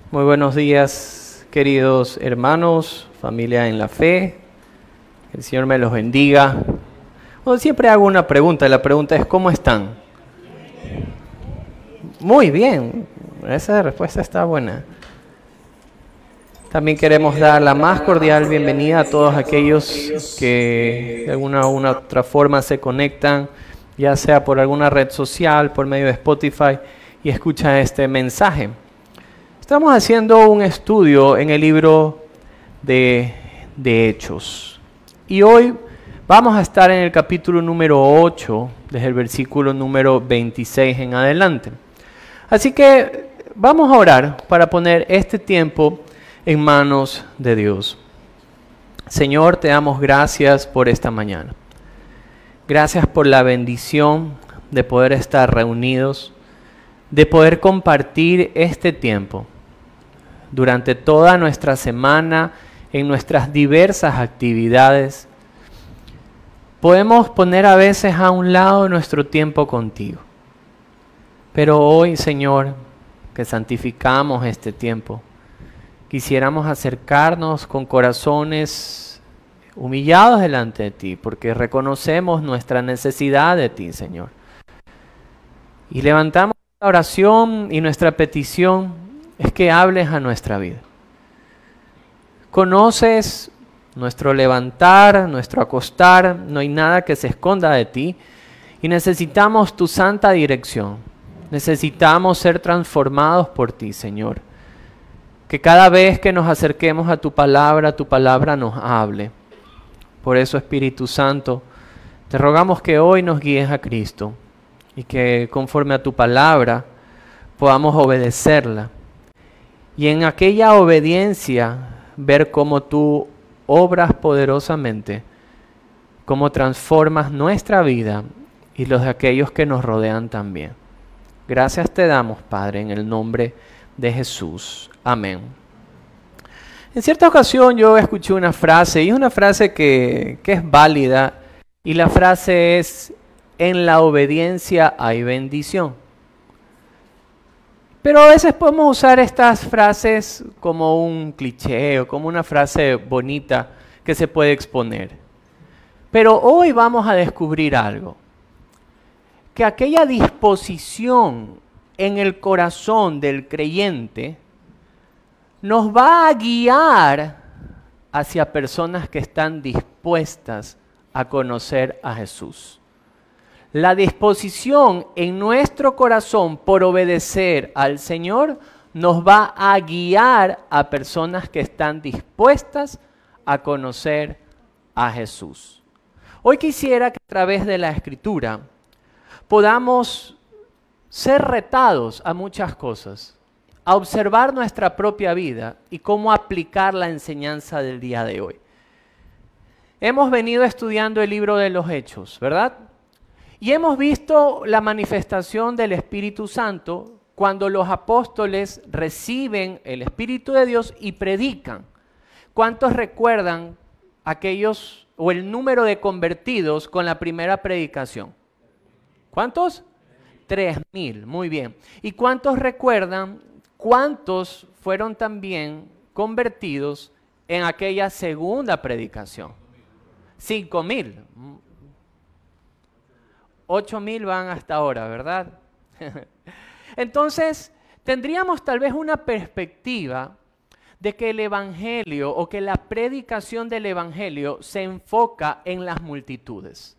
Muy buenos días, queridos hermanos, familia en la fe. Que el Señor me los bendiga. Bueno, siempre hago una pregunta, y la pregunta es ¿cómo están? Muy bien, esa respuesta está buena. También queremos dar la más cordial bienvenida a todos aquellos que de alguna u otra forma se conectan, ya sea por alguna red social, por medio de Spotify, y escuchan este mensaje. Estamos haciendo un estudio en el libro de Hechos. Y hoy vamos a estar en el capítulo número 8, desde el versículo número 26 en adelante. Así que vamos a orar para poner este tiempo en manos de Dios. Señor, te damos gracias por esta mañana. Gracias por la bendición de poder estar reunidos, de poder compartir este tiempo durante toda nuestra semana, en nuestras diversas actividades. Podemos poner a veces a un lado nuestro tiempo contigo. Pero hoy, Señor, que santificamos este tiempo, quisiéramos acercarnos con corazones humillados delante de ti, porque reconocemos nuestra necesidad de ti, Señor. Y levantamos la oración y nuestra petición es que hables a nuestra vida. Conoces nuestro levantar, nuestro acostar, no hay nada que se esconda de ti y necesitamos tu santa dirección. Necesitamos ser transformados por ti, Señor. Que cada vez que nos acerquemos a tu palabra nos hable. Por eso, Espíritu Santo, te rogamos que hoy nos guíes a Cristo y que conforme a tu palabra podamos obedecerla. Y en aquella obediencia ver cómo tú obras poderosamente, cómo transformas nuestra vida y los de aquellos que nos rodean también. Gracias te damos, Padre, en el nombre de Jesús. Amén. En cierta ocasión yo escuché una frase, y es una frase que es válida, y la frase es: en la obediencia hay bendición. Pero a veces podemos usar estas frases como un cliché o como una frase bonita que se puede exponer. Pero hoy vamos a descubrir algo. Que aquella disposición en el corazón del creyente nos va a guiar hacia personas que están dispuestas a conocer a Jesús. La disposición en nuestro corazón por obedecer al Señor nos va a guiar a personas que están dispuestas a conocer a Jesús. Hoy quisiera que a través de la Escritura podamos ser retados a muchas cosas, a observar nuestra propia vida y cómo aplicar la enseñanza del día de hoy. Hemos venido estudiando el libro de los Hechos, ¿verdad? Y hemos visto la manifestación del Espíritu Santo cuando los apóstoles reciben el Espíritu de Dios y predican. ¿Cuántos recuerdan aquellos o el número de convertidos con la primera predicación? ¿Cuántos? 3,000, muy bien. ¿Y cuántos recuerdan cuántos fueron también convertidos en aquella segunda predicación? 5,000. 8,000 van hasta ahora, ¿verdad? Entonces, tendríamos tal vez una perspectiva de que el Evangelio o que la predicación del Evangelio se enfoca en las multitudes.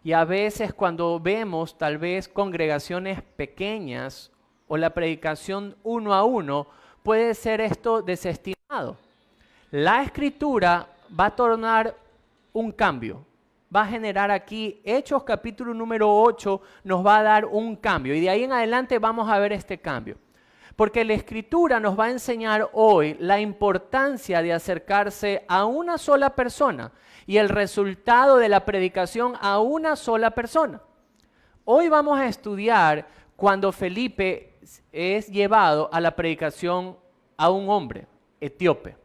Y a veces cuando vemos tal vez congregaciones pequeñas o la predicación uno a uno, puede ser esto desestimado. La Escritura va a tornar un cambio. Va a generar aquí, Hechos capítulo número 8 nos va a dar un cambio y de ahí en adelante vamos a ver este cambio. Porque la Escritura nos va a enseñar hoy la importancia de acercarse a una sola persona y el resultado de la predicación a una sola persona. Hoy vamos a estudiar cuando Felipe es llevado a la predicación a un hombre etíope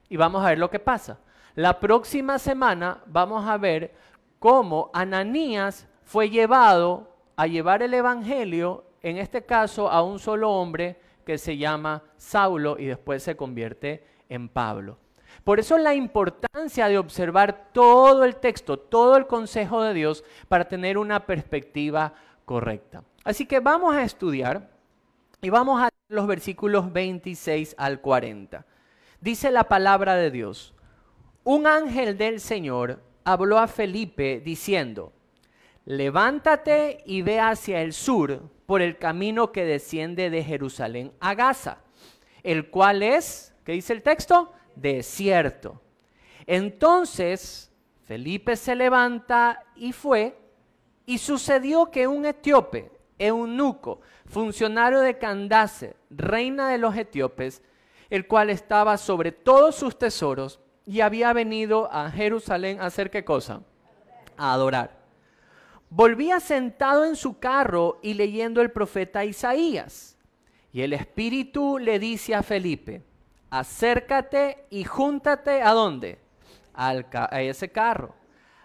y vamos a ver lo que pasa. La próxima semana vamos a ver cómo Ananías fue llevado a llevar el evangelio, en este caso a un solo hombre que que se llama Saulo y después se convierte en Pablo. Por eso la importancia de observar todo el texto, todo el consejo de Dios para tener una perspectiva correcta. Así que vamos a estudiar y vamos a leer los versículos 26 al 40. Dice la palabra de Dios: un ángel del Señor habló a Felipe diciendo: levántate y ve hacia el sur por el camino que desciende de Jerusalén a Gaza, el cual es, ¿qué dice el texto? Desierto. Entonces Felipe se levanta y fue, y sucedió que un etíope, eunuco, funcionario de Candace, reina de los etíopes, el cual estaba sobre todos sus tesoros y había venido a Jerusalén a hacer ¿qué cosa? A adorar. Volvía sentado en su carro y leyendo el profeta Isaías. Y el Espíritu le dice a Felipe: acércate y júntate ¿a dónde? A ese carro.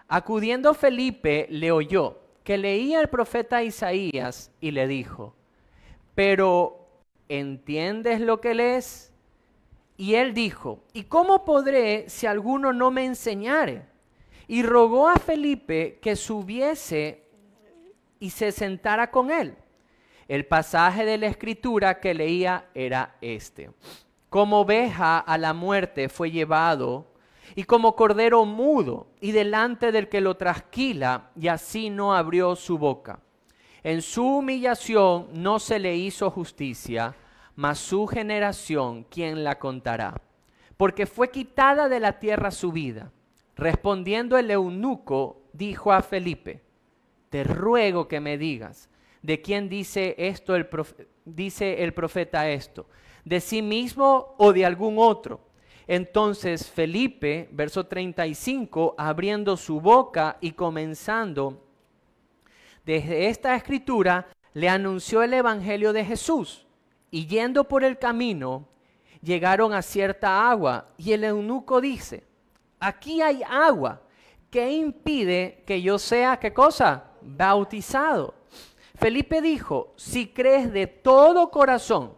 Acudiendo Felipe le oyó que leía el profeta Isaías y le dijo: pero ¿entiendes lo que lees? Y él dijo: ¿y cómo podré si alguno no me enseñare? Y rogó a Felipe que subiese y se sentara con él. El pasaje de la Escritura que leía era este: como oveja a la muerte fue llevado, y como cordero mudo, y delante del que lo trasquila, y así no abrió su boca. En su humillación no se le hizo justicia, mas su generación, ¿quién la contará? Porque fue quitada de la tierra su vida. Respondiendo el eunuco, dijo a Felipe: te ruego que me digas, ¿de quién dice el profeta esto? ¿De sí mismo o de algún otro? Entonces Felipe, verso 35, abriendo su boca y comenzando desde esta escritura, le anunció el evangelio de Jesús. Y yendo por el camino, llegaron a cierta agua, y el eunuco dice: aquí hay agua, ¿qué impide que yo sea, qué cosa? Bautizado. Felipe dijo: si crees de todo corazón,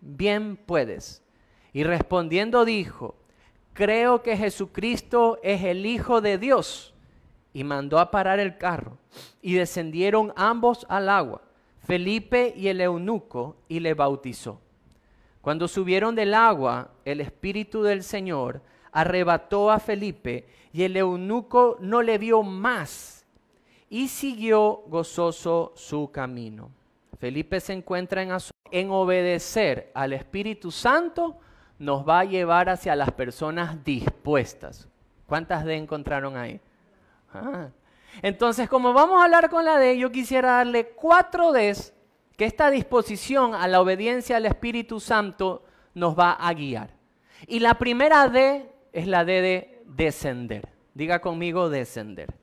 bien puedes. Y respondiendo dijo: creo que Jesucristo es el Hijo de Dios. Y mandó a parar el carro, y descendieron ambos al agua, Felipe y el eunuco, y le bautizó. Cuando subieron del agua, el Espíritu del Señor arrebató a Felipe, y el eunuco no le vio más, y siguió gozoso su camino. Felipe se encuentra en obedecer al Espíritu Santo, nos va a llevar hacia las personas dispuestas. ¿Cuántas D encontraron ahí? Entonces, como vamos a hablar con la D, yo quisiera darle 4 Ds que esta disposición a la obediencia al Espíritu Santo nos va a guiar. Y la primera D es la D de descender. Diga conmigo: descender.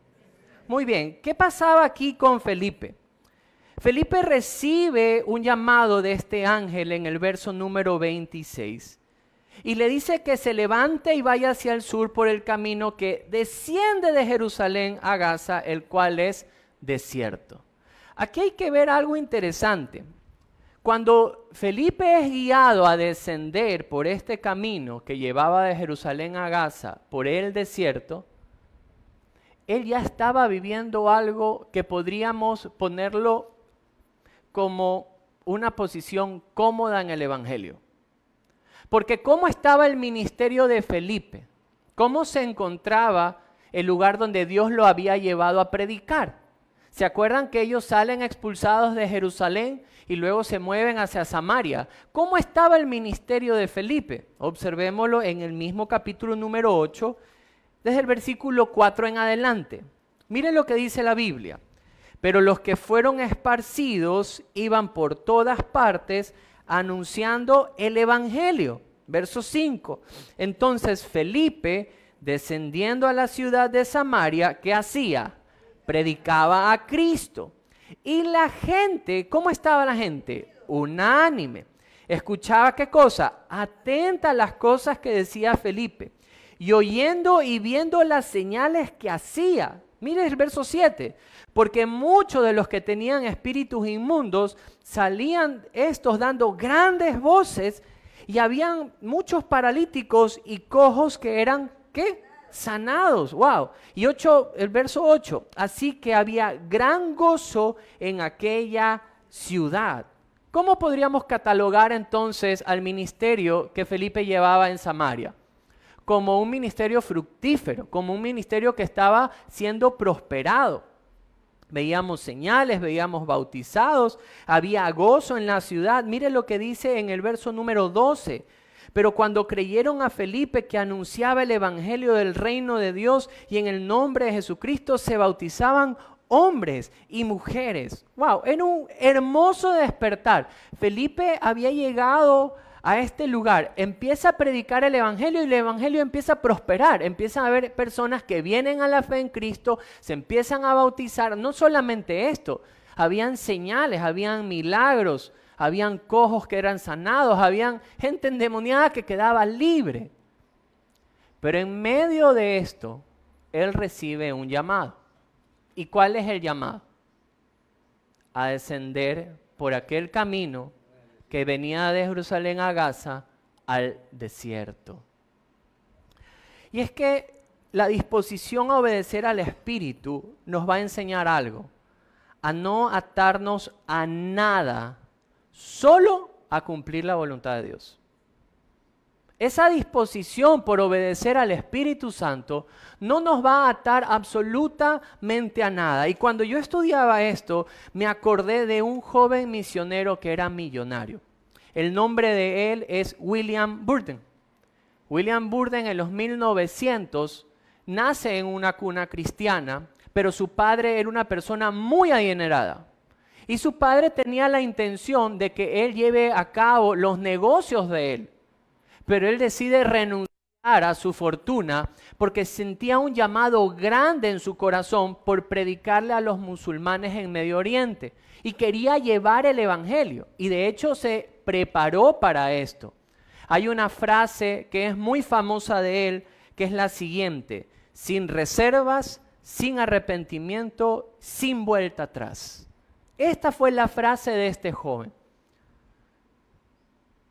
Muy bien, ¿qué pasaba aquí con Felipe? Felipe recibe un llamado de este ángel en el verso número 26 y le dice que se levante y vaya hacia el sur por el camino que desciende de Jerusalén a Gaza, el cual es desierto. Aquí hay que ver algo interesante. Cuando Felipe es guiado a descender por este camino que llevaba de Jerusalén a Gaza, por el desierto, él ya estaba viviendo algo que podríamos ponerlo como una posición cómoda en el Evangelio. Porque ¿cómo estaba el ministerio de Felipe? ¿Cómo se encontraba el lugar donde Dios lo había llevado a predicar? ¿Se acuerdan que ellos salen expulsados de Jerusalén y luego se mueven hacia Samaria? ¿Cómo estaba el ministerio de Felipe? Observémoslo en el mismo capítulo número 8, desde el versículo 4 en adelante. Miren lo que dice la Biblia. Pero los que fueron esparcidos iban por todas partes anunciando el evangelio. Verso 5. Entonces Felipe, descendiendo a la ciudad de Samaria, ¿qué hacía? Predicaba a Cristo. Y la gente, ¿cómo estaba la gente? Unánime. Escuchaba ¿qué cosa? Atenta a las cosas que decía Felipe. Y oyendo y viendo las señales que hacía. Mire el verso 7. Porque muchos de los que tenían espíritus inmundos salían estos dando grandes voces y habían muchos paralíticos y cojos que eran, ¿qué? Sanados. ¡Wow! Y el verso 8. Así que había gran gozo en aquella ciudad. ¿Cómo podríamos catalogar entonces al ministerio que Felipe llevaba en Samaria? Como un ministerio fructífero, como un ministerio que estaba siendo prosperado. Veíamos señales, veíamos bautizados, había gozo en la ciudad. Mire lo que dice en el verso número 12. Pero cuando creyeron a Felipe que anunciaba el evangelio del reino de Dios y en el nombre de Jesucristo se bautizaban hombres y mujeres. ¡Wow! Era un hermoso despertar. Felipe había llegado a este lugar, empieza a predicar el evangelio y el evangelio empieza a prosperar. Empiezan a haber personas que vienen a la fe en Cristo, se empiezan a bautizar. No solamente esto, habían señales, habían milagros, habían cojos que eran sanados, habían gente endemoniada que quedaba libre. Pero en medio de esto, él recibe un llamado. ¿Y cuál es el llamado? A descender por aquel camino que venía de Jerusalén a Gaza al desierto. Y es que la disposición a obedecer al Espíritu nos va a enseñar algo. A no atarnos a nada, solo a cumplir la voluntad de Dios. Esa disposición por obedecer al Espíritu Santo no nos va a atar absolutamente a nada. Y cuando yo estudiaba esto, me acordé de un joven misionero que era millonario. El nombre de él es William Burden. William Burden en los 1900 nace en una cuna cristiana, pero su padre era una persona muy adinerada. Y su padre tenía la intención de que él lleve a cabo los negocios de él. Pero él decide renunciar a su fortuna porque sentía un llamado grande en su corazón por predicarle a los musulmanes en Medio Oriente y quería llevar el evangelio y de hecho se preparó para esto. Hay una frase que es muy famosa de él que es la siguiente: sin reservas, sin arrepentimiento, sin vuelta atrás. Esta fue la frase de este joven.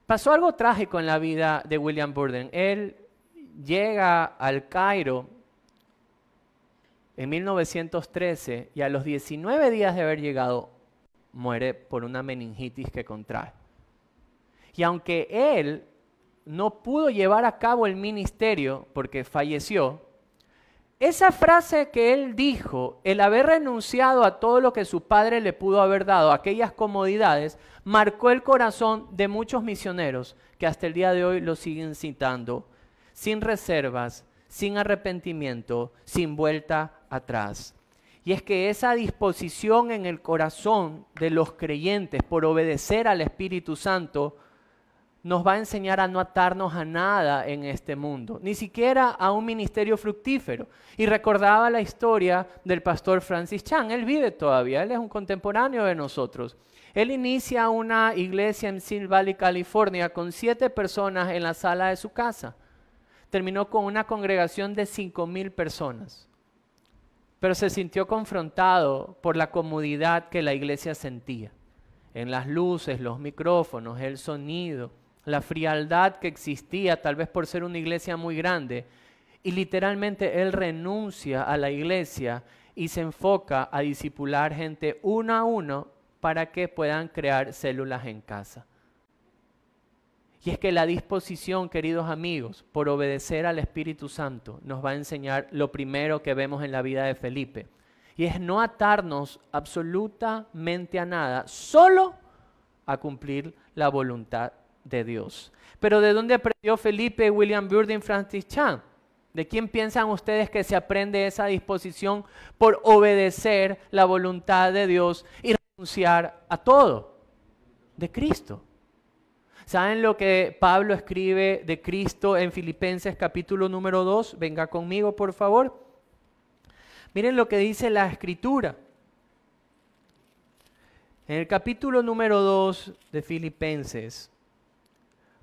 Pasó algo trágico en la vida de William Burden. Él llega al Cairo en 1913 y a los 19 días de haber llegado muere por una meningitis que contrae. Y aunque él no pudo llevar a cabo el ministerio porque falleció, esa frase que él dijo, el haber renunciado a todo lo que su padre le pudo haber dado, aquellas comodidades, marcó el corazón de muchos misioneros que hasta el día de hoy lo siguen citando, sin reservas, sin arrepentimiento, sin vuelta atrás. Y es que esa disposición en el corazón de los creyentes por obedecer al Espíritu Santo nos va a enseñar a no atarnos a nada en este mundo, ni siquiera a un ministerio fructífero. Y recordaba la historia del pastor Francis Chan. Él vive todavía, él es un contemporáneo de nosotros. Él inicia una iglesia en Seal Valley, California, con 7 personas en la sala de su casa. Terminó con una congregación de 5,000 personas. Pero se sintió confrontado por la comodidad que la iglesia sentía. En las luces, los micrófonos, el sonido, la frialdad que existía, tal vez por ser una iglesia muy grande. Y literalmente él renuncia a la iglesia y se enfoca a discipular gente uno a uno para que puedan crear células en casa. Y es que la disposición, queridos amigos, por obedecer al Espíritu Santo nos va a enseñar lo primero que vemos en la vida de Felipe. Y es no atarnos absolutamente a nada, solo a cumplir la voluntad de Dios. Pero ¿de dónde aprendió Felipe, William Burden, Francis Chan? ¿De quién piensan ustedes que se aprende esa disposición por obedecer la voluntad de Dios y renunciar a todo? De Cristo. ¿Saben lo que Pablo escribe de Cristo en Filipenses capítulo número 2? Venga conmigo, por favor. Miren lo que dice la Escritura. En el capítulo número 2 de Filipenses,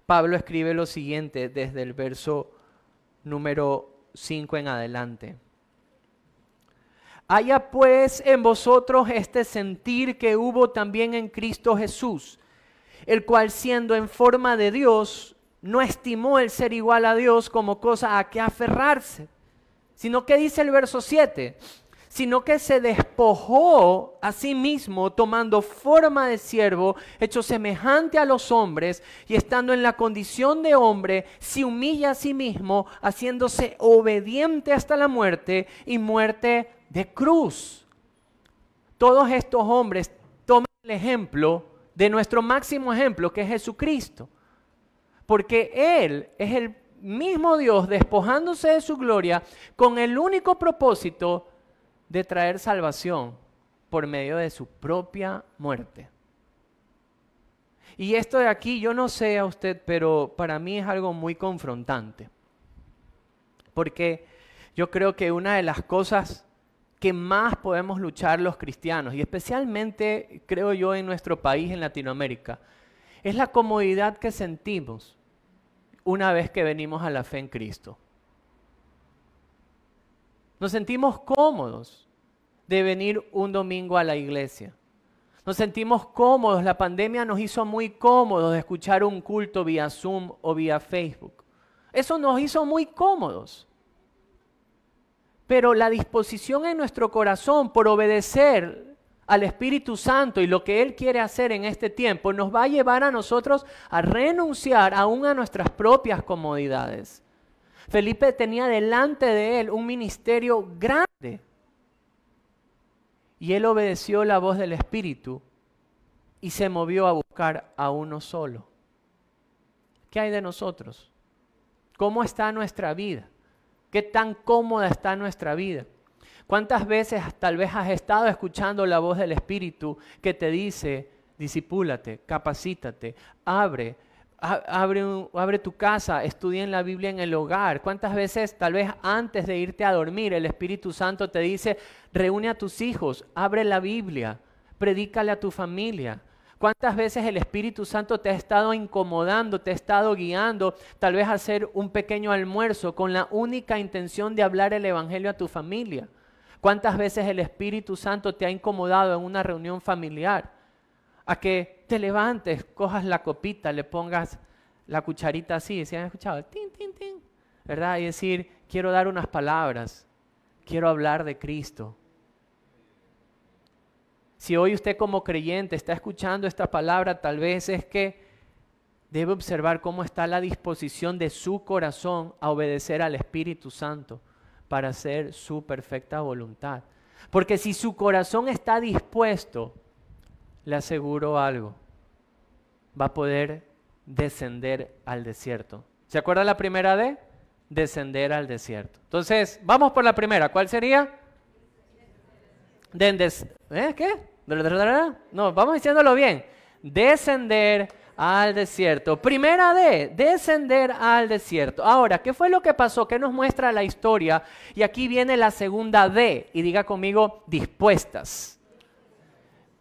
Pablo escribe lo siguiente desde el verso número 5 en adelante. Haya pues en vosotros este sentir que hubo también en Cristo Jesús, el cual siendo en forma de Dios, no estimó el ser igual a Dios como cosa a que aferrarse, sino que dice el verso 7, sino que se despojó a sí mismo, tomando forma de siervo, hecho semejante a los hombres, y estando en la condición de hombre, se humilla a sí mismo, haciéndose obediente hasta la muerte y muerte de cruz. Todos estos hombres toman el ejemplo de nuestro máximo ejemplo, que es Jesucristo, porque Él es el mismo Dios despojándose de su gloria con el único propósito de traer salvación por medio de su propia muerte. Y esto de aquí, yo no sé a usted, pero para mí es algo muy confrontante. Porque yo creo que una de las cosas que más podemos luchar los cristianos, y especialmente creo yo en nuestro país, en Latinoamérica, es la comodidad que sentimos una vez que venimos a la fe en Cristo. Nos sentimos cómodos de venir un domingo a la iglesia. Nos sentimos cómodos, la pandemia nos hizo muy cómodos de escuchar un culto vía Zoom o vía Facebook. Eso nos hizo muy cómodos. Pero la disposición en nuestro corazón por obedecer al Espíritu Santo y lo que Él quiere hacer en este tiempo nos va a llevar a nosotros a renunciar aún a nuestras propias comodidades. Felipe tenía delante de él un ministerio grande y él obedeció la voz del Espíritu y se movió a buscar a uno solo. ¿Qué hay de nosotros? ¿Cómo está nuestra vida? ¿Qué tan cómoda está nuestra vida? ¿Cuántas veces tal vez has estado escuchando la voz del Espíritu que te dice, discipúlate, capacítate, abre tu casa, estudia en la Biblia en el hogar? ¿Cuántas veces tal vez antes de irte a dormir el Espíritu Santo te dice, reúne a tus hijos, abre la Biblia, predícale a tu familia? ¿Cuántas veces el Espíritu Santo te ha estado incomodando, te ha estado guiando, tal vez a hacer un pequeño almuerzo con la única intención de hablar el Evangelio a tu familia? ¿Cuántas veces el Espíritu Santo te ha incomodado en una reunión familiar a que te levantes, cojas la copita, le pongas la cucharita así, ¿se han escuchado? Tin, tin, tin, ¿verdad? Y decir, quiero dar unas palabras, quiero hablar de Cristo. Si hoy usted como creyente está escuchando esta palabra, tal vez es que debe observar cómo está la disposición de su corazón a obedecer al Espíritu Santo para hacer su perfecta voluntad. Porque si su corazón está dispuesto, le aseguro algo, va a poder descender al desierto. ¿Se acuerda la primera D? Descender al desierto. Entonces, vamos por la primera. ¿Cuál sería? ¿Qué? No, vamos diciéndolo bien. Descender al desierto. Primera D, descender al desierto. Ahora, ¿qué fue lo que pasó? ¿Qué nos muestra la historia? Y aquí viene la segunda D, y diga conmigo, dispuestas.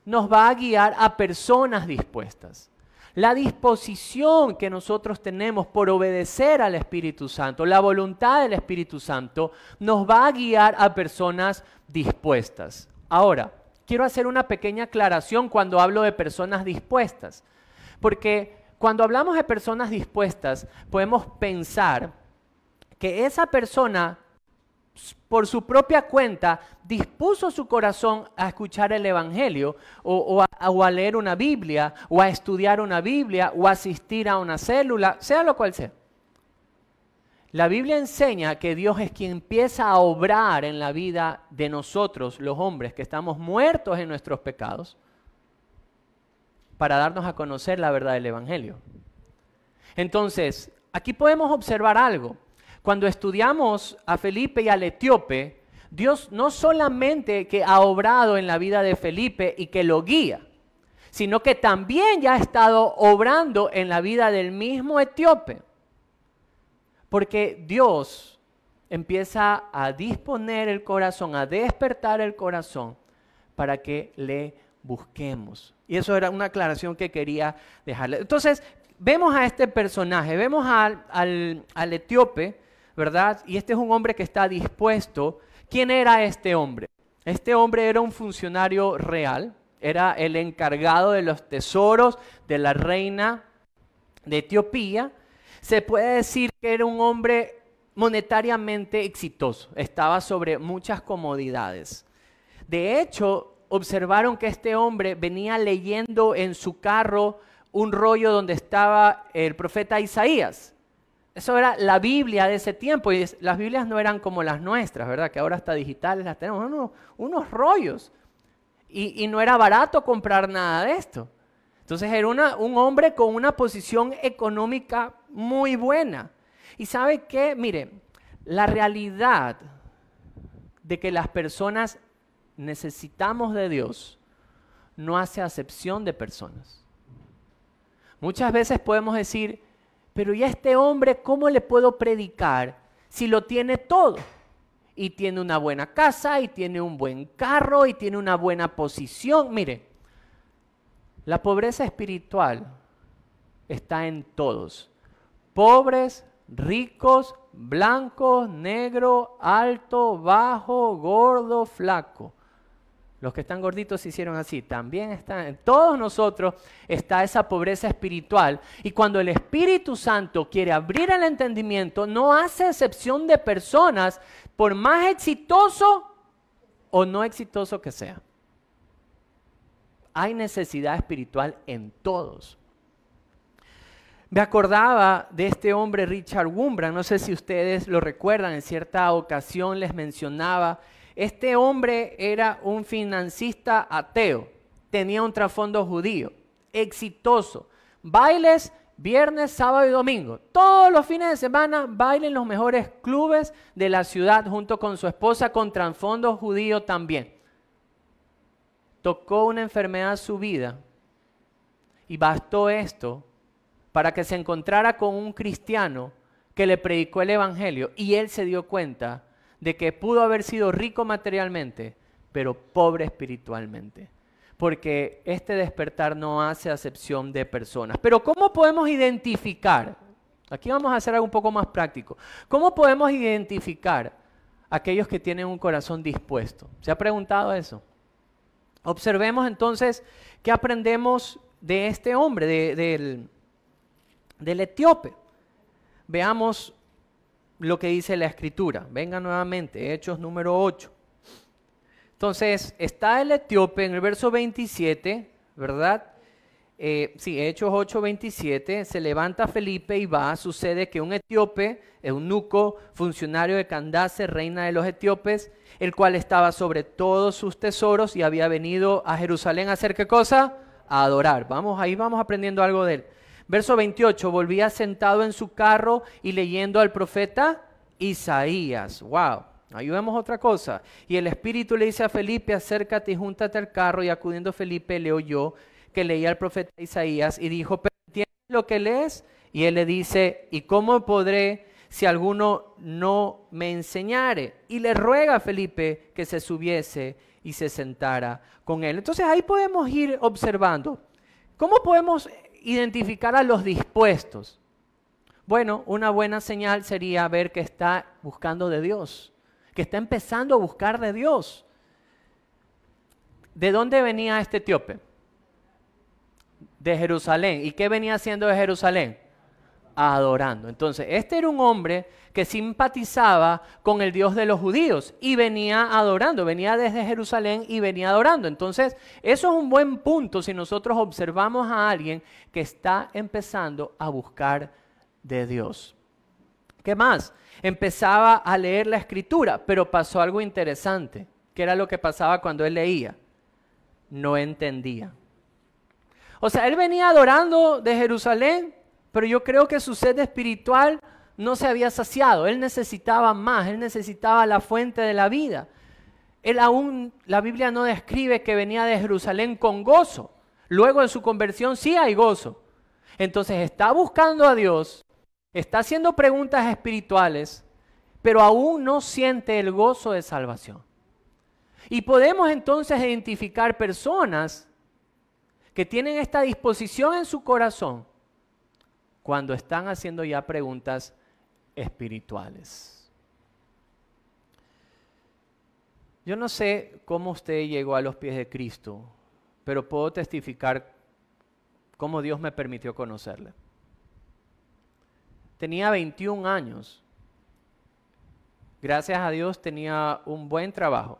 Nos va a guiar a personas dispuestas. La disposición que nosotros tenemos por obedecer al Espíritu Santo, la voluntad del Espíritu Santo, nos va a guiar a personas dispuestas. Ahora, quiero hacer una pequeña aclaración cuando hablo de personas dispuestas. Porque cuando hablamos de personas dispuestas, podemos pensar que esa persona, por su propia cuenta, dispuso su corazón a escuchar el Evangelio, o a leer una Biblia, o a estudiar una Biblia, o a asistir a una célula, sea lo cual sea. La Biblia enseña que Dios es quien empieza a obrar en la vida de nosotros, los hombres, que estamos muertos en nuestros pecados, para darnos a conocer la verdad del Evangelio. Entonces, aquí podemos observar algo. Cuando estudiamos a Felipe y al etíope, Dios no solamente que ha obrado en la vida de Felipe y que lo guía, sino que también ya ha estado obrando en la vida del mismo etíope. Porque Dios empieza a disponer el corazón, a despertar el corazón para que le busquemos. Y eso era una aclaración que quería dejarle. Entonces, vemos a este personaje, vemos al etíope, ¿verdad? Y este es un hombre que está dispuesto. ¿Quién era este hombre? Este hombre era un funcionario real, era el encargado de los tesoros de la reina de Etiopía. Se puede decir que era un hombre monetariamente exitoso, estaba sobre muchas comodidades. De hecho, observaron que este hombre venía leyendo en su carro un rollo donde estaba el profeta Isaías. Eso era la Biblia de ese tiempo, y las Biblias no eran como las nuestras, ¿verdad? Que ahora hasta digitales las tenemos, unos rollos. Y no era barato comprar nada de esto. Entonces era un hombre con una posición económica muy buena. ¿Y sabe qué? Mire, la realidad de que las personas necesitamos de Dios no hace acepción de personas. Muchas veces podemos decir, pero ¿y a este hombre cómo le puedo predicar si lo tiene todo? Y tiene una buena casa, y tiene un buen carro, y tiene una buena posición. Mire, la pobreza espiritual está en todos. Pobres, ricos, blancos, negros, alto, bajo, gordo, flaco. Los que están gorditos se hicieron así. También están, en todos nosotros está esa pobreza espiritual. Y cuando el Espíritu Santo quiere abrir el entendimiento, no hace excepción de personas, por más exitoso o no exitoso que sea. Hay necesidad espiritual en todos. Me acordaba de este hombre Richard Wurmbrand, no sé si ustedes lo recuerdan, en cierta ocasión les mencionaba. Este hombre era un financista ateo, tenía un trasfondo judío, exitoso, bailes viernes, sábado y domingo. Todos los fines de semana baila en los mejores clubes de la ciudad junto con su esposa con trasfondo judío también. Tocó una enfermedad su vida y bastó esto para que se encontrara con un cristiano que le predicó el evangelio y él se dio cuenta de que pudo haber sido rico materialmente, pero pobre espiritualmente. Porque este despertar no hace acepción de personas. Pero ¿cómo podemos identificar? Aquí vamos a hacer algo un poco más práctico. ¿Cómo podemos identificar a aquellos que tienen un corazón dispuesto? ¿Se ha preguntado eso? Observemos entonces qué aprendemos de este hombre, del etíope. Veamos lo que dice la Escritura. Venga nuevamente, Hechos número 8. Entonces, está el etíope en el verso 27, ¿verdad? Hechos 8, 27, se levanta Felipe y va. Sucede que un etíope, eunuco, funcionario de Candace, reina de los etíopes, el cual estaba sobre todos sus tesoros y había venido a Jerusalén a hacer ¿qué cosa? A adorar. Ahí vamos aprendiendo algo de él. Verso 28, volvía sentado en su carro y leyendo al profeta Isaías. ¡Wow! Ahí vemos otra cosa. Y el Espíritu le dice a Felipe, acércate y júntate al carro. Y acudiendo Felipe le oyó que leía al profeta Isaías y dijo, ¿pero entiendes lo que lees? Y él le dice, ¿y cómo podré si alguno no me enseñare? Y le ruega a Felipe que se subiese y se sentara con él. Entonces ahí podemos ir observando. ¿Cómo podemos identificar a los dispuestos? Bueno, una buena señal sería ver que está buscando de Dios, que está empezando a buscar de Dios. ¿De dónde venía este etíope? De Jerusalén. ¿Y qué venía haciendo de Jerusalén? Adorando. Entonces, este era un hombre que simpatizaba con el Dios de los judíos y venía adorando, venía desde Jerusalén y venía adorando. Entonces, eso es un buen punto si nosotros observamos a alguien que está empezando a buscar de Dios. ¿Qué más? Empezaba a leer la Escritura, pero pasó algo interesante. ¿Qué era lo que pasaba cuando él leía? No entendía. O sea, él venía adorando de Jerusalén, pero yo creo que su sed espiritual no se había saciado. Él necesitaba más, él necesitaba la fuente de la vida. La Biblia no describe que venía de Jerusalén con gozo. Luego de su conversión sí hay gozo. Entonces está buscando a Dios, está haciendo preguntas espirituales, pero aún no siente el gozo de salvación. Y podemos entonces identificar personas que tienen esta disposición en su corazón cuando están haciendo ya preguntas espirituales. Yo no sé cómo usted llegó a los pies de Cristo, pero puedo testificar cómo Dios me permitió conocerle. Tenía 21 años. Gracias a Dios tenía un buen trabajo,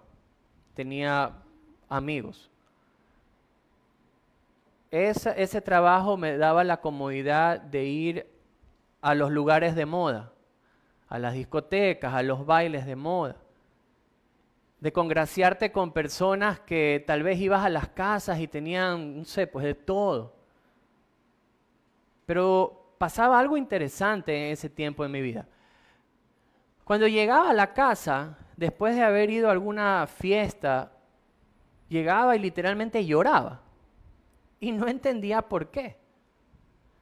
tenía amigos. Ese trabajo me daba la comodidad de ir a los lugares de moda, a las discotecas, a los bailes de moda, de congraciarte con personas que tal vez ibas a las casas y tenían, no sé, pues de todo. Pero pasaba algo interesante en ese tiempo en mi vida. Cuando llegaba a la casa, después de haber ido a alguna fiesta, llegaba y literalmente lloraba. Y no entendía por qué.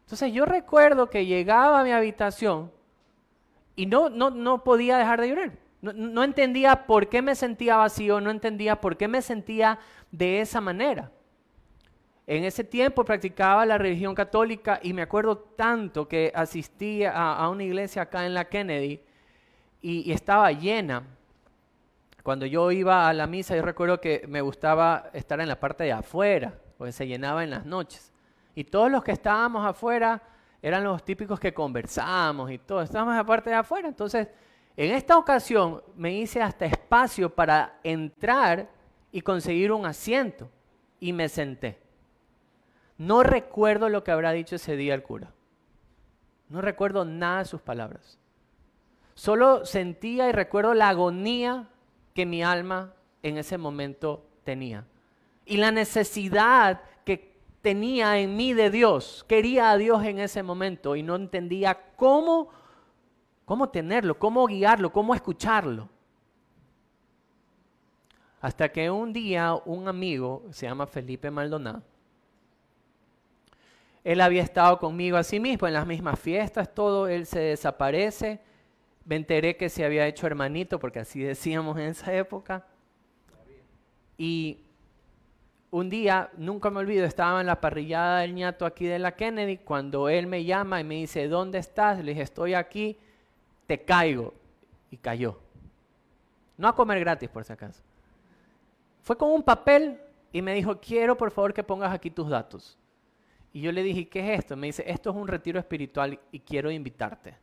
Entonces yo recuerdo que llegaba a mi habitación y no podía dejar de llorar. No entendía por qué me sentía vacío, no entendía por qué me sentía de esa manera. En ese tiempo practicaba la religión católica y me acuerdo tanto que asistí a una iglesia acá en la Kennedy y estaba llena. Cuando yo iba a la misa, yo recuerdo que me gustaba estar en la parte de afuera, porque se llenaba en las noches. Y todos los que estábamos afuera eran los típicos que conversábamos y todo, estábamos en la parte de afuera. Entonces, en esta ocasión me hice hasta espacio para entrar y conseguir un asiento y me senté. No recuerdo lo que habrá dicho ese día el cura. No recuerdo nada de sus palabras. Solo sentía y recuerdo la agonía que mi alma en ese momento tenía. Y la necesidad que tenía en mí de Dios. Quería a Dios en ese momento y no entendía cómo tenerlo, cómo guiarlo, cómo escucharlo. Hasta que un día un amigo, se llama Felipe Maldonado, él había estado conmigo así mismo, en las mismas fiestas, todo, él se desaparece. Me enteré que se había hecho hermanito, porque así decíamos en esa época. Y un día, nunca me olvido, estaba en la parrillada del ñato aquí de la Kennedy, cuando él me llama y me dice, ¿dónde estás? Le dije, estoy aquí, te caigo. Y cayó. No a comer gratis, por si acaso. Fue con un papel y me dijo, quiero por favor que pongas aquí tus datos. Y yo le dije, ¿qué es esto? Me dice, esto es un retiro espiritual y quiero invitarte.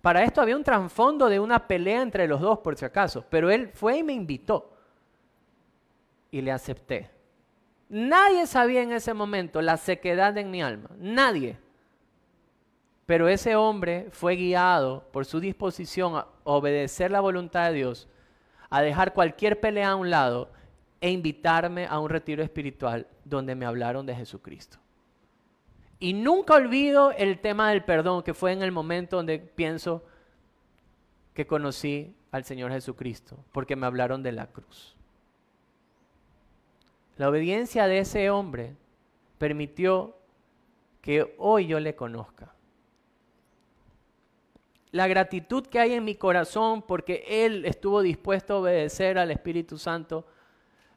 Para esto había un trasfondo de una pelea entre los dos, por si acaso, pero él fue y me invitó. Y le acepté. Nadie sabía en ese momento la sequedad en mi alma, nadie. Pero ese hombre fue guiado por su disposición a obedecer la voluntad de Dios, a dejar cualquier pelea a un lado e invitarme a un retiro espiritual donde me hablaron de Jesucristo. Y nunca olvido el tema del perdón, que fue en el momento donde pienso que conocí al Señor Jesucristo, porque me hablaron de la cruz. La obediencia de ese hombre permitió que hoy yo le conozca. La gratitud que hay en mi corazón porque Él estuvo dispuesto a obedecer al Espíritu Santo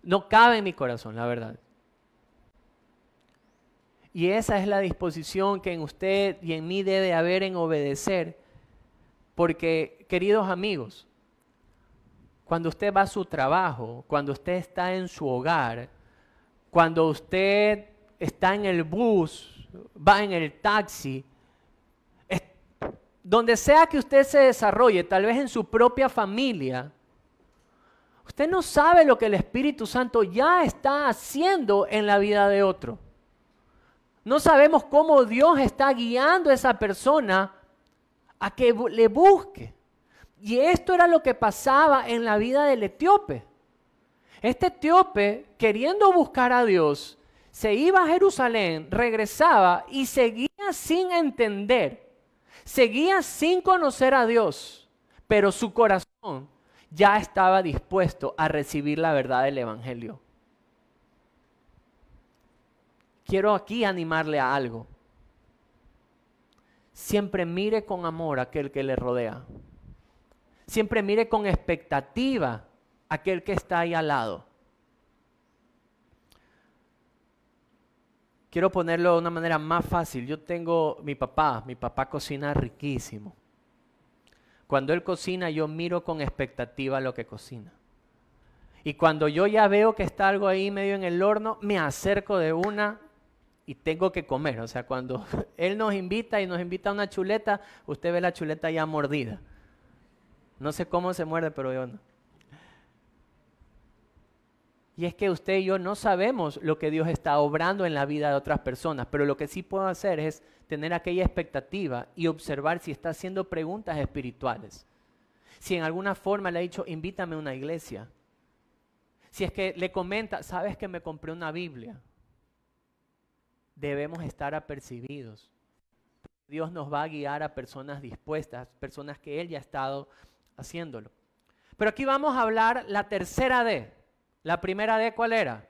no cabe en mi corazón, la verdad. Y esa es la disposición que en usted y en mí debe haber en obedecer. Porque, queridos amigos, cuando usted va a su trabajo, cuando usted está en su hogar, cuando usted está en el bus, va en el taxi, donde sea que usted se desarrolle, tal vez en su propia familia, usted no sabe lo que el Espíritu Santo ya está haciendo en la vida de otro. No sabemos cómo Dios está guiando a esa persona a que le busque. Y esto era lo que pasaba en la vida del etíope. Este etíope, queriendo buscar a Dios, se iba a Jerusalén, regresaba y seguía sin entender, seguía sin conocer a Dios, pero su corazón ya estaba dispuesto a recibir la verdad del Evangelio. Quiero aquí animarle a algo. Siempre mire con amor a aquel que le rodea. Siempre mire con expectativa a aquel que está ahí al lado. Quiero ponerlo de una manera más fácil. Yo tengo mi papá cocina riquísimo. Cuando él cocina, yo miro con expectativa lo que cocina. Y cuando yo ya veo que está algo ahí medio en el horno, me acerco de una y tengo que comer. O sea, cuando Él nos invita y nos invita a una chuleta, usted ve la chuleta ya mordida. No sé cómo se muerde, pero yo no. Y es que usted y yo no sabemos lo que Dios está obrando en la vida de otras personas, pero lo que sí puedo hacer es tener aquella expectativa y observar si está haciendo preguntas espirituales. Si en alguna forma le ha dicho, invítame a una iglesia. Si es que le comenta, ¿sabes que me compré una Biblia? Debemos estar apercibidos. Dios nos va a guiar a personas dispuestas, personas que Él ya ha estado haciéndolo. Pero aquí vamos a hablar la tercera D. La primera D, ¿cuál era?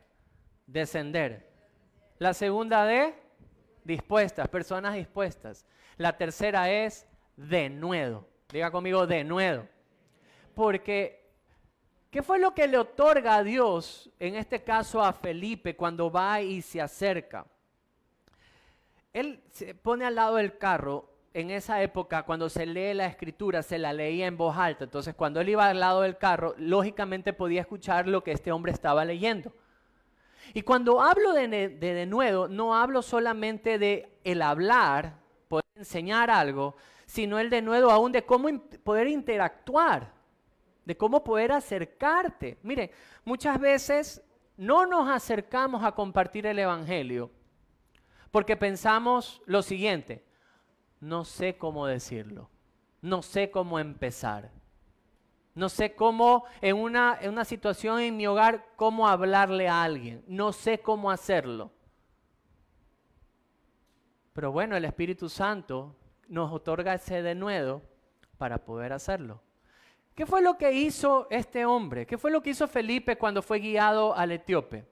Descender. La segunda D, dispuestas, personas dispuestas. La tercera es denuedo. Diga conmigo, denuedo. Porque, ¿qué fue lo que le otorga a Dios, en este caso a Felipe, cuando va y se acerca? Él se pone al lado del carro. En esa época, cuando se lee la escritura, se la leía en voz alta. Entonces, cuando él iba al lado del carro, lógicamente podía escuchar lo que este hombre estaba leyendo. Y cuando hablo de denuedo, no hablo solamente de el hablar, poder enseñar algo, sino el denuedo aún de cómo poder interactuar, de cómo poder acercarte. Mire, muchas veces no nos acercamos a compartir el evangelio porque pensamos lo siguiente: no sé cómo decirlo, no sé cómo empezar, no sé cómo en una situación en mi hogar, cómo hablarle a alguien, no sé cómo hacerlo. Pero bueno, el Espíritu Santo nos otorga ese denuedo para poder hacerlo. ¿Qué fue lo que hizo este hombre? ¿Qué fue lo que hizo Felipe cuando fue guiado al etíope?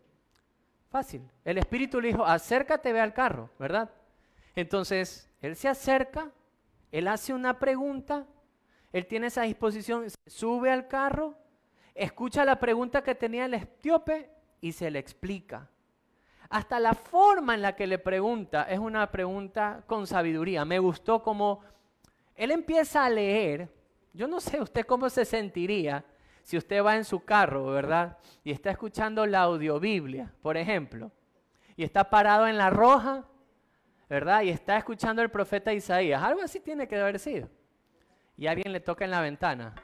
Fácil, el Espíritu le dijo, acércate, ve al carro, ¿verdad? Entonces, él se acerca, él hace una pregunta, él tiene esa disposición, sube al carro, escucha la pregunta que tenía el etíope y se le explica. Hasta la forma en la que le pregunta es una pregunta con sabiduría. Me gustó como él empieza a leer. Yo no sé usted cómo se sentiría si usted va en su carro, ¿verdad? Y está escuchando la audiobiblia, por ejemplo, y está parado en la roja, ¿verdad? Y está escuchando el profeta Isaías. Algo así tiene que haber sido. Y alguien le toca en la ventana.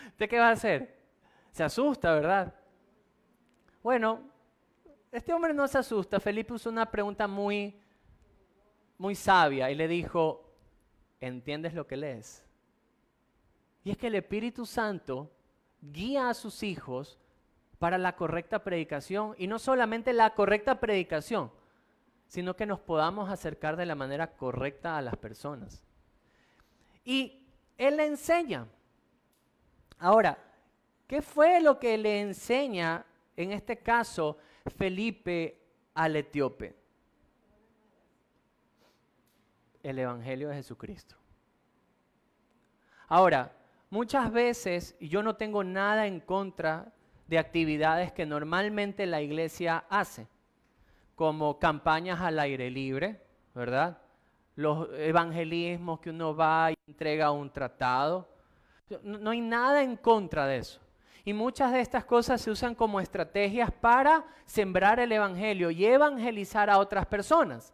¿Usted qué va a hacer? Se asusta, ¿verdad? Bueno, este hombre no se asusta. Felipe usó una pregunta muy sabia y le dijo, ¿entiendes lo que lees? Y es que el Espíritu Santo guía a sus hijos para la correcta predicación. Y no solamente la correcta predicación, sino que nos podamos acercar de la manera correcta a las personas. Y Él le enseña. Ahora, ¿qué fue lo que le enseña, en este caso, Felipe al etíope? El Evangelio de Jesucristo. Ahora, muchas veces, y yo no tengo nada en contra de actividades que normalmente la iglesia hace, como campañas al aire libre, ¿verdad? Los evangelismos que uno va y entrega un tratado. No hay nada en contra de eso. Y muchas de estas cosas se usan como estrategias para sembrar el evangelio y evangelizar a otras personas.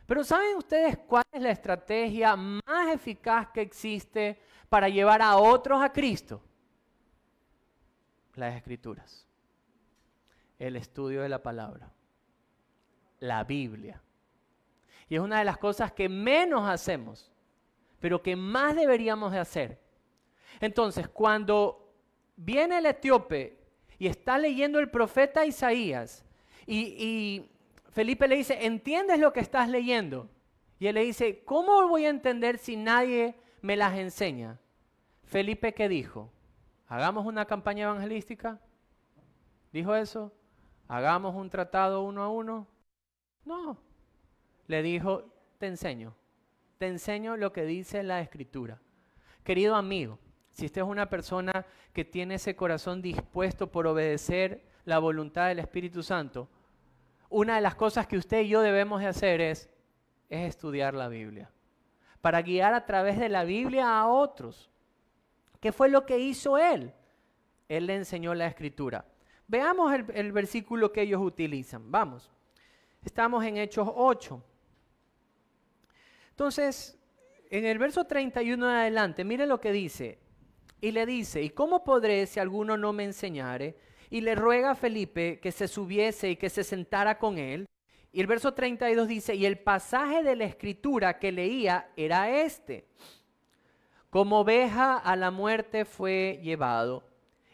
Pero ¿saben ustedes cuál es la estrategia más eficaz que existe para llevar a otros a Cristo? Las Escrituras. El estudio de la palabra. La Biblia. Y es una de las cosas que menos hacemos, pero que más deberíamos de hacer. Entonces, cuando viene el etíope y está leyendo el profeta Isaías y Felipe le dice, ¿entiendes lo que estás leyendo? Y él le dice, ¿cómo voy a entender si nadie me las enseña? Felipe, ¿qué dijo? ¿Hagamos una campaña evangelística? ¿Dijo eso? ¿Hagamos un tratado 1 a 1? No. Le dijo, te enseño lo que dice la Escritura. Querido amigo, si usted es una persona que tiene ese corazón dispuesto por obedecer la voluntad del Espíritu Santo, una de las cosas que usted y yo debemos de hacer es estudiar la Biblia, para guiar a través de la Biblia a otros. ¿Qué fue lo que hizo él? Él le enseñó la escritura. Veamos el versículo que ellos utilizan. Vamos. Estamos en Hechos 8. Entonces, en el verso 31 en adelante, mire lo que dice. Y le dice, ¿y cómo podré si alguno no me enseñare? Y le ruega a Felipe que se subiese y que se sentara con él. Y el verso 32 dice, y el pasaje de la escritura que leía era este. Como oveja a la muerte fue llevado,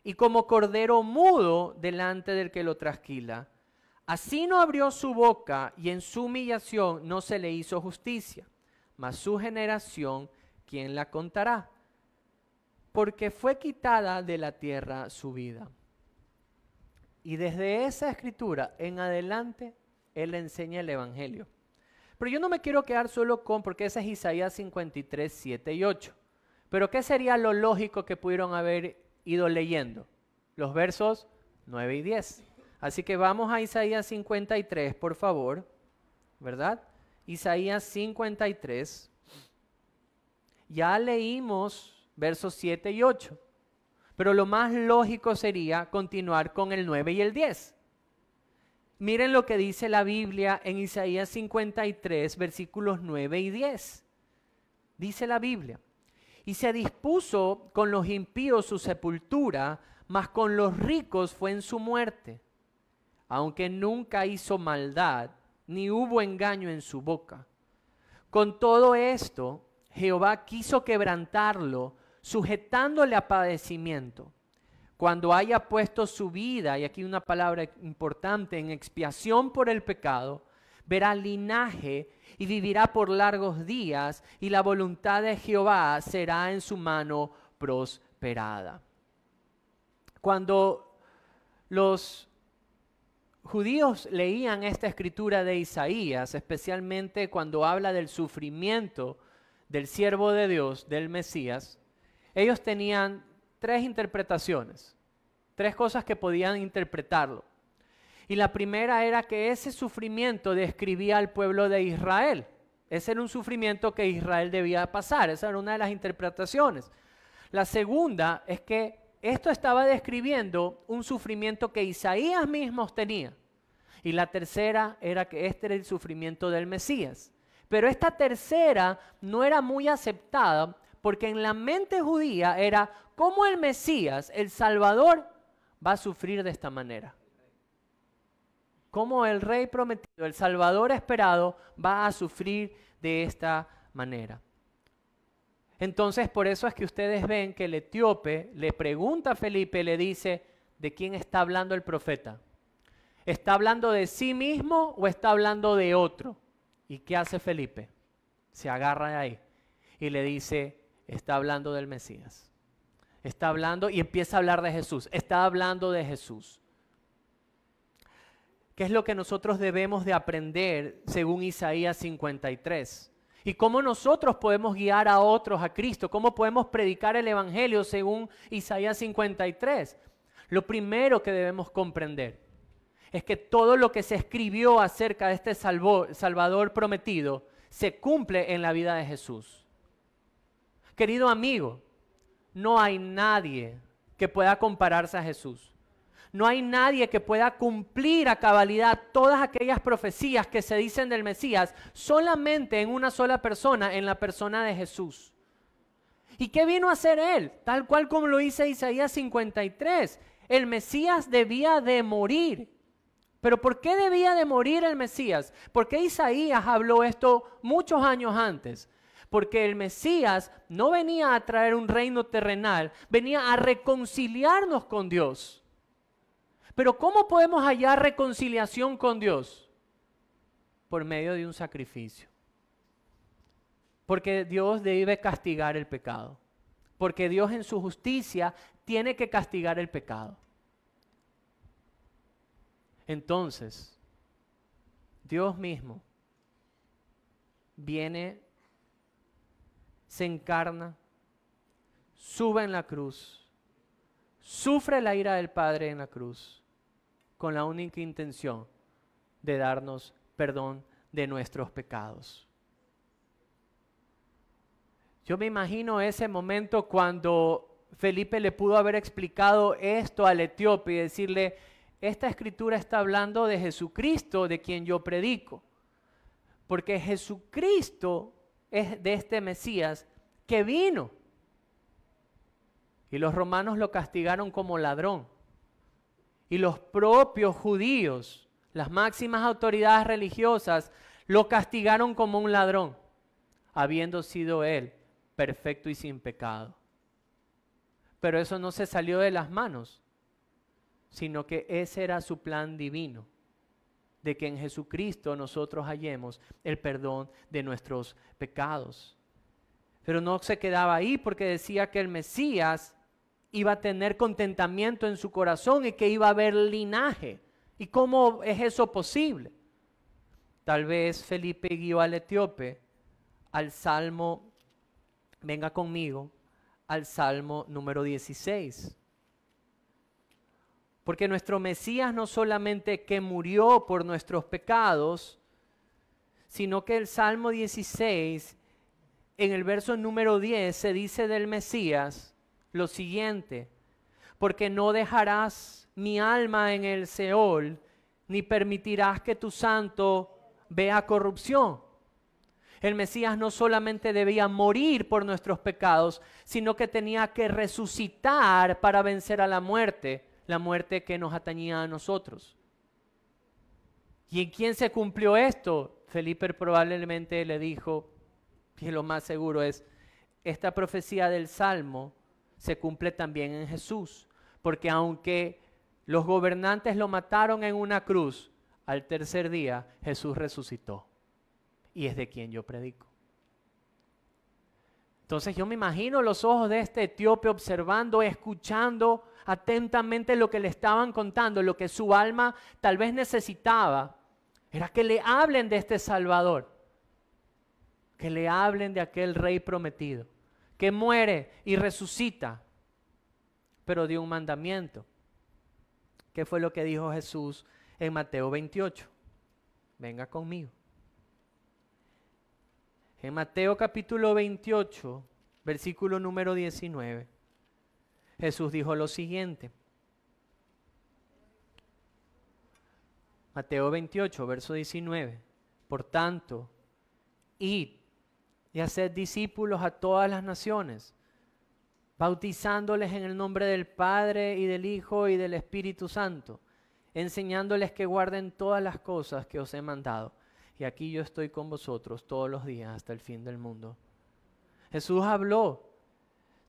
y como cordero mudo delante del que lo trasquila. Así no abrió su boca, y en su humillación no se le hizo justicia. Mas su generación, ¿quién la contará? Porque fue quitada de la tierra su vida. Y desde esa escritura en adelante, Él enseña el Evangelio. Pero yo no me quiero quedar solo con, porque ese es Isaías 53, 7 y 8. Pero ¿qué sería lo lógico que pudieron haber ido leyendo? Los versos 9 y 10. Así que vamos a Isaías 53, por favor, ¿verdad? Isaías 53. Ya leímos versos 7 y 8. Pero lo más lógico sería continuar con el 9 y el 10. Miren lo que dice la Biblia en Isaías 53, versículos 9 y 10. Dice la Biblia, y se dispuso con los impíos su sepultura, mas con los ricos fue en su muerte. Aunque nunca hizo maldad, ni hubo engaño en su boca. Con todo esto, Jehová quiso quebrantarlo, sujetándole a padecimiento. Cuando haya puesto su vida, y aquí una palabra importante, en expiación por el pecado, verá linaje y vivirá por largos días, y la voluntad de Jehová será en su mano prosperada. Cuando los judíos leían esta escritura de Isaías, especialmente cuando habla del sufrimiento del siervo de Dios, del Mesías, ellos tenían tres interpretaciones, tres cosas que podían interpretarlo. Y la primera era que ese sufrimiento describía al pueblo de Israel. Ese era un sufrimiento que Israel debía pasar. Esa era una de las interpretaciones. La segunda es que esto estaba describiendo un sufrimiento que Isaías mismo tenía. Y la tercera era que este era el sufrimiento del Mesías. Pero esta tercera no era muy aceptada porque en la mente judía era cómo el Mesías, el Salvador, va a sufrir de esta manera. Cómo el Rey prometido, el Salvador esperado, va a sufrir de esta manera. Entonces, por eso es que ustedes ven que el etíope le pregunta a Felipe, le dice, ¿de quién está hablando el profeta? ¿Está hablando de sí mismo o está hablando de otro? ¿Y qué hace Felipe? Se agarra de ahí y le dice, está hablando del Mesías. Está hablando y empieza a hablar de Jesús. Está hablando de Jesús. ¿Qué es lo que nosotros debemos de aprender según Isaías 53? ¿Y cómo nosotros podemos guiar a otros a Cristo? ¿Cómo podemos predicar el Evangelio según Isaías 53? Lo primero que debemos comprender es que todo lo que se escribió acerca de este Salvador prometido se cumple en la vida de Jesús. Querido amigo, no hay nadie que pueda compararse a Jesús. No hay nadie que pueda cumplir a cabalidad todas aquellas profecías que se dicen del Mesías solamente en una sola persona, en la persona de Jesús. ¿Y qué vino a hacer Él? Tal cual como lo dice Isaías 53. El Mesías debía de morir. ¿Pero por qué debía de morir el Mesías? ¿Por qué Isaías habló esto muchos años antes? Porque el Mesías no venía a traer un reino terrenal, venía a reconciliarnos con Dios. Pero ¿cómo podemos hallar reconciliación con Dios? Por medio de un sacrificio. Porque Dios debe castigar el pecado. Porque Dios en su justicia tiene que castigar el pecado. Entonces, Dios mismo viene, se encarna, sube en la cruz, sufre la ira del Padre en la cruz, con la única intención de darnos perdón de nuestros pecados. Yo me imagino ese momento cuando Felipe le pudo haber explicado esto al etíope y decirle, esta escritura está hablando de Jesucristo, de quien yo predico. Porque Jesucristo es de este Mesías que vino. Y los romanos lo castigaron como ladrón. Y los propios judíos, las máximas autoridades religiosas, lo castigaron como un ladrón, habiendo sido él perfecto y sin pecado. Pero eso no se salió de las manos, sino que ese era su plan divino, de que en Jesucristo nosotros hallemos el perdón de nuestros pecados. Pero no se quedaba ahí, porque decía que el Mesías iba a tener contentamiento en su corazón y que iba a haber linaje. ¿Y cómo es eso posible? Tal vez Felipe guió al etíope al Salmo, venga conmigo, al Salmo número 16. Porque nuestro Mesías no solamente que murió por nuestros pecados, sino que el Salmo 16, en el verso número 10, se dice del Mesías lo siguiente: porque no dejarás mi alma en el Seol, ni permitirás que tu santo vea corrupción. El Mesías no solamente debía morir por nuestros pecados, sino que tenía que resucitar para vencer a la muerte que nos atañía a nosotros. ¿Y en quién se cumplió esto? Felipe probablemente le dijo, y lo más seguro es, esta profecía del Salmo se cumple también en Jesús, porque aunque los gobernantes lo mataron en una cruz, al tercer día Jesús resucitó. Y es de quien yo predico. Entonces yo me imagino los ojos de este etíope observando, escuchando atentamente lo que le estaban contando, lo que su alma tal vez necesitaba, era que le hablen de este Salvador, que le hablen de aquel Rey prometido, que muere y resucita, pero dio un mandamiento. ¿Qué fue lo que dijo Jesús en Mateo 28? Venga conmigo. En Mateo capítulo 28, versículo número 19, Jesús dijo lo siguiente. Mateo 28, verso 19. Por tanto, id y haced discípulos a todas las naciones, bautizándoles en el nombre del Padre y del Hijo y del Espíritu Santo, enseñándoles que guarden todas las cosas que os he mandado. Y aquí yo estoy con vosotros todos los días hasta el fin del mundo. Jesús habló.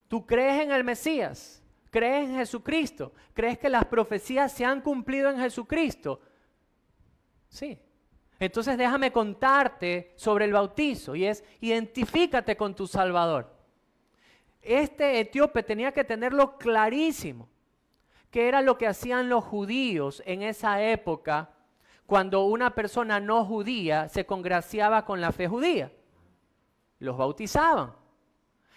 ¿Tú crees en el Mesías? ¿Crees en Jesucristo? ¿Crees que las profecías se han cumplido en Jesucristo? Sí. Entonces déjame contarte sobre el bautizo, y es: identifícate con tu Salvador. Este etíope tenía que tenerlo clarísimo, que era lo que hacían los judíos en esa época cuando una persona no judía se congraciaba con la fe judía. Los bautizaban.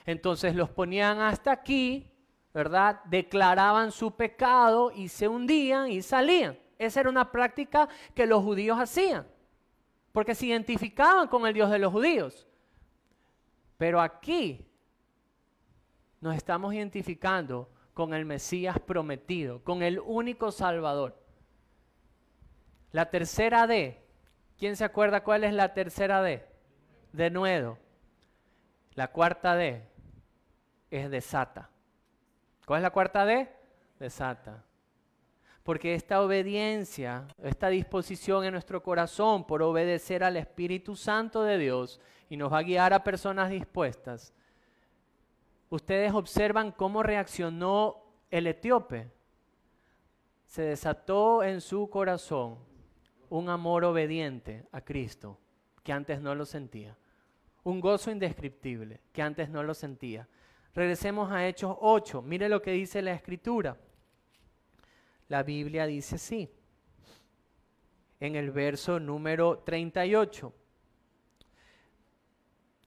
Entonces los ponían hasta aquí, ¿verdad? Declaraban su pecado y se hundían y salían. Esa era una práctica que los judíos hacían, porque se identificaban con el Dios de los judíos. Pero aquí nos estamos identificando con el Mesías prometido, con el único Salvador. La tercera D, ¿quién se acuerda cuál es la tercera D? Denuedo. La cuarta D es desata. ¿Cuál es la cuarta D? Desata. Porque esta obediencia, esta disposición en nuestro corazón por obedecer al Espíritu Santo de Dios, y nos va a guiar a personas dispuestas. Ustedes observan cómo reaccionó el etíope. Se desató en su corazón un amor obediente a Cristo que antes no lo sentía. Un gozo indescriptible que antes no lo sentía. Regresemos a Hechos 8. Mire lo que dice la Escritura. La Biblia dice así, en el verso número 38.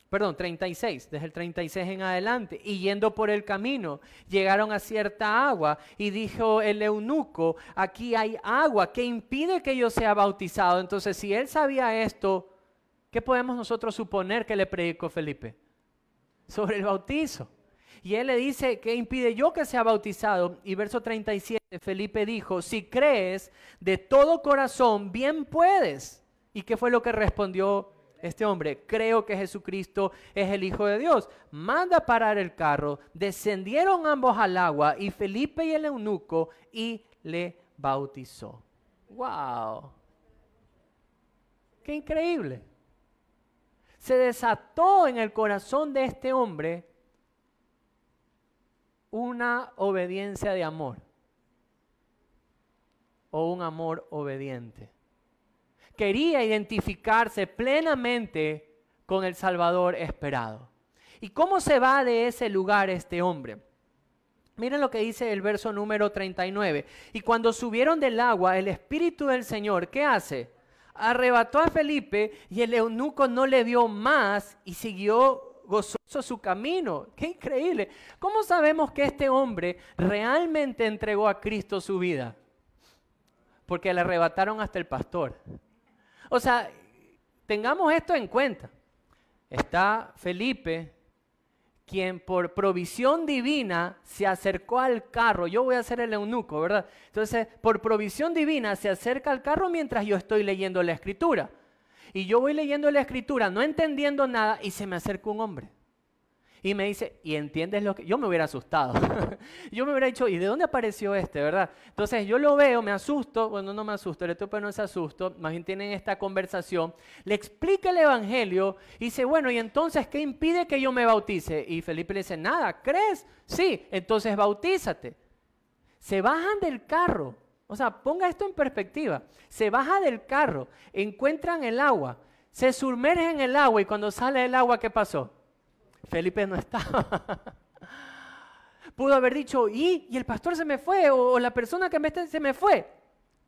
Perdón, 36, desde el 36 en adelante. Y yendo por el camino, llegaron a cierta agua, y dijo el eunuco: aquí hay agua, ¿qué impide que yo sea bautizado? Entonces, si él sabía esto, ¿qué podemos nosotros suponer que le predicó Felipe? Sobre el bautizo. Y él le dice, ¿qué impide yo que sea bautizado? Y verso 37, Felipe dijo, si crees de todo corazón, bien puedes. ¿Y qué fue lo que respondió este hombre? Creo que Jesucristo es el Hijo de Dios. Manda parar el carro. Descendieron ambos al agua y Felipe y el eunuco y le bautizó. ¡Wow! ¡Qué increíble! Se desató en el corazón de este hombre una obediencia de amor o un amor obediente. Quería identificarse plenamente con el Salvador esperado. ¿Y cómo se va de ese lugar este hombre? Miren lo que dice el verso número 39. Y cuando subieron del agua, el Espíritu del Señor, ¿qué hace? Arrebató a Felipe y el eunuco no le vio más y siguió gozoso su camino. ¡Qué increíble! ¿Cómo sabemos que este hombre realmente entregó a Cristo su vida? Porque le arrebataron hasta el pastor. O sea, tengamos esto en cuenta. Está Felipe, quien por provisión divina se acercó al carro. Yo voy a ser el eunuco, ¿verdad? Entonces, por provisión divina se acerca al carro mientras yo estoy leyendo la Escritura. Y yo voy leyendo la Escritura, no entendiendo nada, y se me acerca un hombre. Y me dice, ¿y entiendes lo que...? Yo me hubiera asustado. Yo me hubiera dicho, ¿y de dónde apareció este, verdad? Entonces yo lo veo, me asusto. Bueno, no me asusto, el etíope no se asusto. Más bien tienen esta conversación. Le explica el evangelio y dice, bueno, ¿y entonces qué impide que yo me bautice? Y Felipe le dice, nada, ¿crees? Sí, entonces bautízate. Se bajan del carro. O sea, ponga esto en perspectiva. Se baja del carro, encuentran el agua, se sumerge en el agua y cuando sale el agua, ¿qué pasó? Felipe no estaba. Pudo haber dicho, ¿y el pastor se me fue? O la persona que se me fue.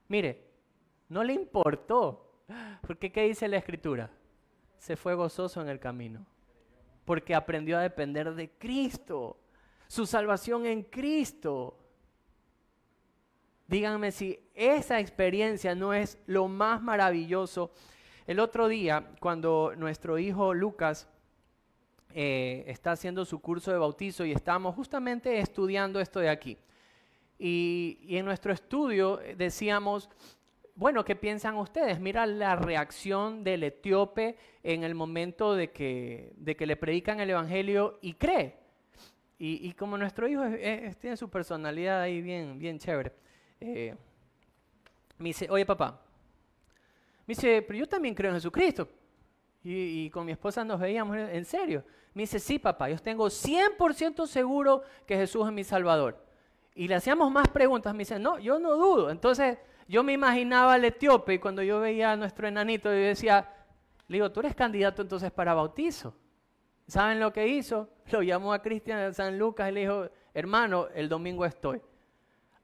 Mire, no le importó. Porque ¿qué dice la Escritura? Se fue gozoso en el camino. Porque aprendió a depender de Cristo. Su salvación en Cristo. Díganme si esa experiencia no es lo más maravilloso. El otro día, cuando nuestro hijo Lucas está haciendo su curso de bautizo y estamos justamente estudiando esto de aquí. Y en nuestro estudio decíamos, bueno, ¿qué piensan ustedes? Mira la reacción del etíope en el momento de que le predican el evangelio y cree. Y como nuestro hijo tiene su personalidad ahí bien chévere, me dice, oye papá, me dice, pero yo también creo en Jesucristo. Y con mi esposa nos veíamos, ¿en serio? Me dice, sí papá, yo tengo 100% seguro que Jesús es mi Salvador. Y le hacíamos más preguntas, me dice, no, yo no dudo. Entonces yo me imaginaba al etíope y cuando yo veía a nuestro enanito, yo decía, le digo, tú eres candidato entonces para bautizo. ¿Saben lo que hizo? Lo llamó a Cristian de San Lucas y le dijo, hermano, el domingo estoy.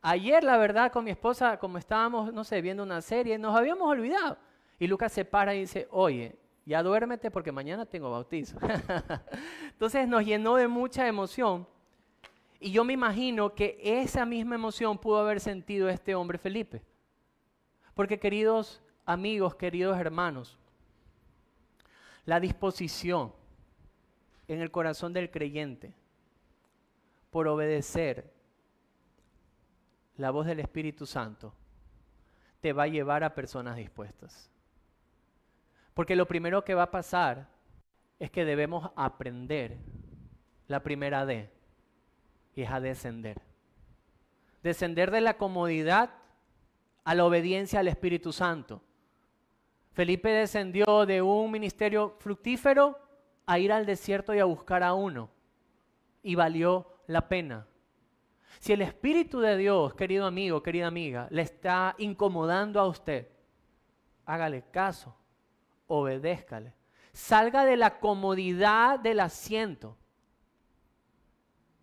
Ayer, la verdad, con mi esposa, como estábamos, no sé, viendo una serie, nos habíamos olvidado. Y Lucas se para y dice, oye, ya duérmete porque mañana tengo bautizo. Entonces nos llenó de mucha emoción. Y yo me imagino que esa misma emoción pudo haber sentido este hombre Felipe. Porque queridos amigos, queridos hermanos, la disposición en el corazón del creyente por obedecer la voz del Espíritu Santo te va a llevar a personas dispuestas. Porque lo primero que va a pasar es que debemos aprender la primera D, y es a descender. Descender de la comodidad a la obediencia al Espíritu Santo. Felipe descendió de un ministerio fructífero a ir al desierto y a buscar a uno. Y valió la pena. Si el Espíritu de Dios, querido amigo, querida amiga, le está incomodando a usted, hágale caso. Obedézcale. Salga de la comodidad del asiento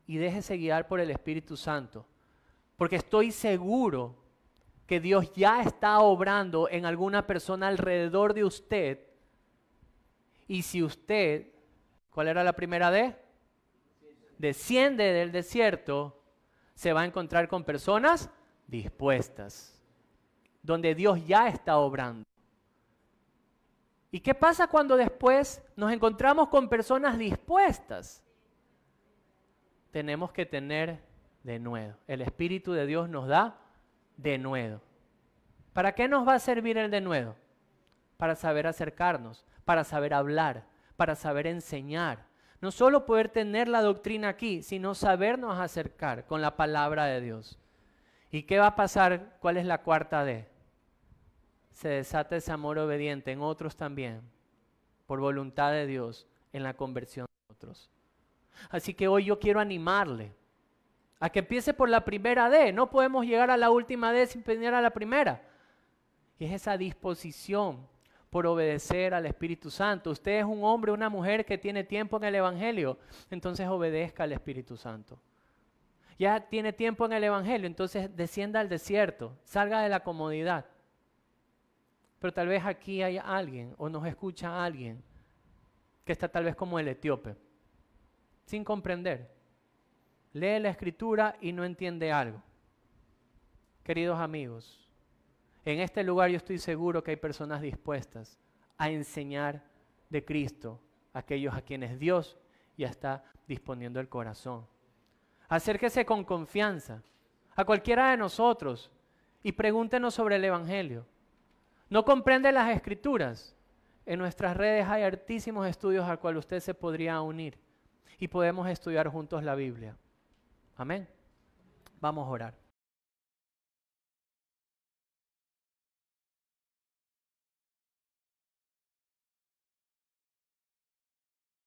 y déjese guiar por el Espíritu Santo. Porque estoy seguro que Dios ya está obrando en alguna persona alrededor de usted. Y si usted, ¿cuál era la primera D? Desciende del desierto, se va a encontrar con personas dispuestas. Donde Dios ya está obrando. ¿Y qué pasa cuando después nos encontramos con personas dispuestas? tenemos que tener denuedo. El Espíritu de Dios nos da denuedo. ¿Para qué nos va a servir el denuedo? Para saber acercarnos, para saber hablar, para saber enseñar. No solo poder tener la doctrina aquí, sino sabernos acercar con la palabra de Dios. ¿Y qué va a pasar? ¿Cuál es la cuarta D? Se desata ese amor obediente en otros también, por voluntad de Dios, en la conversión de otros. Así que hoy yo quiero animarle a que empiece por la primera D. No podemos llegar a la última D sin pedir a la primera. Y es esa disposición por obedecer al Espíritu Santo. Usted es un hombre, una mujer que tiene tiempo en el Evangelio, entonces obedezca al Espíritu Santo. Ya tiene tiempo en el Evangelio, entonces descienda al desierto, salga de la comodidad. Pero tal vez aquí hay alguien, o nos escucha alguien, que está tal vez como el etíope, sin comprender. Lee la Escritura y no entiende algo. Queridos amigos, en este lugar yo estoy seguro que hay personas dispuestas a enseñar de Cristo a aquellos a quienes Dios ya está disponiendo el corazón. Acérquese con confianza a cualquiera de nosotros y pregúntenos sobre el Evangelio. ¿No comprende las Escrituras? En nuestras redes hay hartísimos estudios al cual usted se podría unir y podemos estudiar juntos la Biblia. Amén. Vamos a orar.